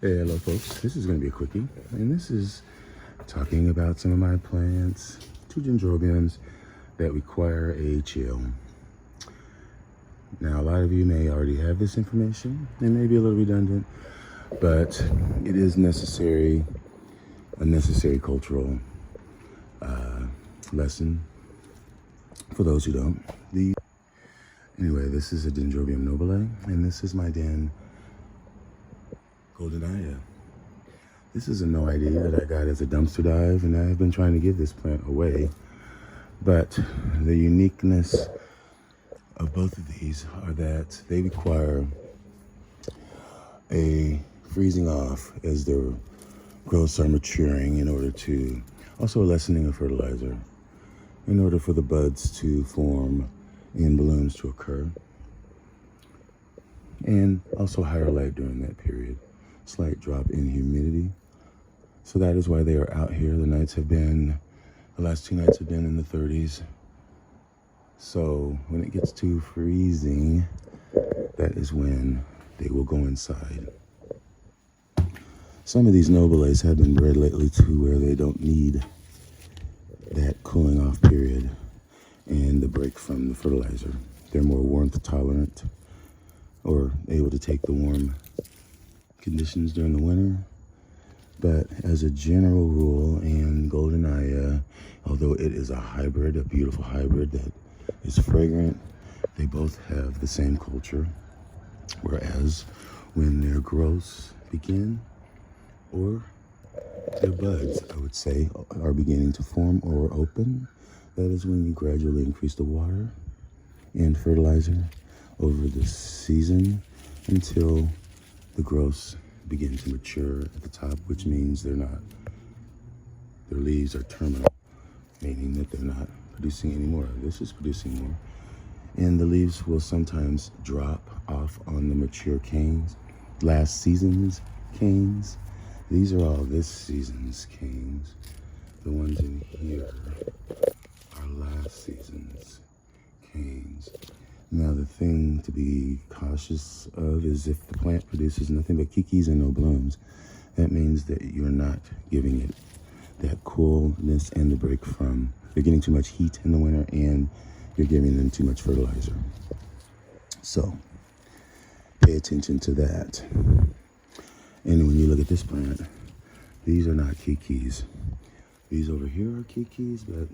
Hey, hello folks, this is going to be a quickie, and this is talking about some of my plants, two dendrobiums that require a chill. Now, a lot of you may already have this information. It may be a little redundant, but it is necessary, a necessary cultural lesson for those who don't. Anyway, this is a Dendrobium nobile, and this is my den Goldenaya. This is a no ID that I got as a dumpster dive, and I've been trying to give this plant away. But the uniqueness of both of these are that they require a freezing off as their growths are maturing in order to, also a lessening of fertilizer, in order for the buds to form and blooms to occur. And also higher light during that period. Slight drop in humidity. So that is why they are out here. The last 2 nights have been in the 30s. So when it gets too freezing, that is when they will go inside. Some of these nobiles have been bred lately to where they don't need that cooling off period and the break from the fertilizer. They're more warmth tolerant or able to take the warm conditions during the winter. But as a general rule, and Goldenaya, although it is a hybrid, a beautiful hybrid that is fragrant, they both have the same culture. Whereas when their growths begin, or their buds, I would say, are beginning to form or open, that is when you gradually increase the water and fertilizer over the season until the growths begin to mature at the top, which means their leaves are terminal, meaning that they're not producing anymore. This is producing more. And the leaves will sometimes drop off on the mature canes, last season's canes. These are all this season's canes. The ones in here are last season's canes. Now, the thing to be cautious of is if the plant produces nothing but kikis and no blooms, that means that you're not giving it that coolness and the break from, you're getting too much heat in the winter and you're giving them too much fertilizer. So, pay attention to that. And when you look at this plant, these are not kikis. These over here are kikis, but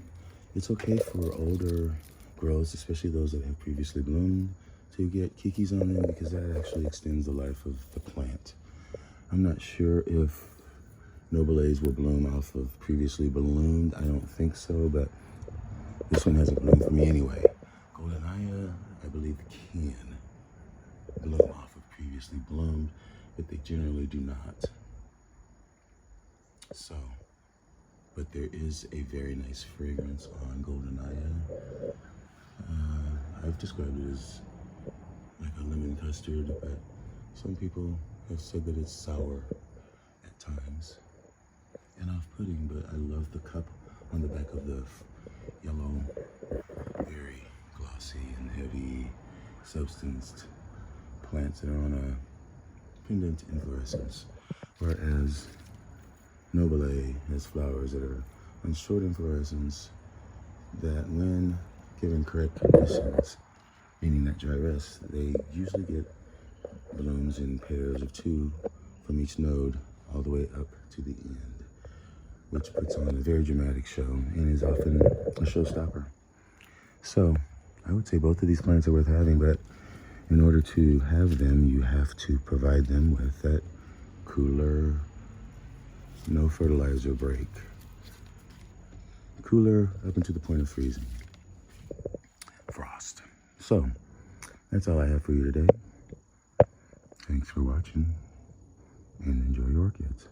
it's okay for older growths, especially those that have previously bloomed, to get kikis on them because that actually extends the life of the plant. I'm not sure if nobiles will bloom off of previously bloomed. I don't think so, but this one hasn't bloomed for me anyway. Goldenaya, I believe, can bloom off of previously bloomed, but they generally do not. So, but there is a very nice fragrance on Goldenaya. I've described it as like a lemon custard, but some people have said that it's sour at times and off-putting, but I love the cup on the back of the yellow, very glossy and heavy substanced plants that are on a pendant inflorescence, whereas nobile has flowers that are on short inflorescence that when given correct conditions, meaning that dry rest, they usually get blooms in pairs of 2 from each node all the way up to the end, which puts on a very dramatic show and is often a showstopper. So I would say both of these plants are worth having, but in order to have them, you have to provide them with that cooler, no fertilizer break. Cooler up until the point of freezing. Frost. So, that's all I have for you today. Thanks for watching, and enjoy your orchids.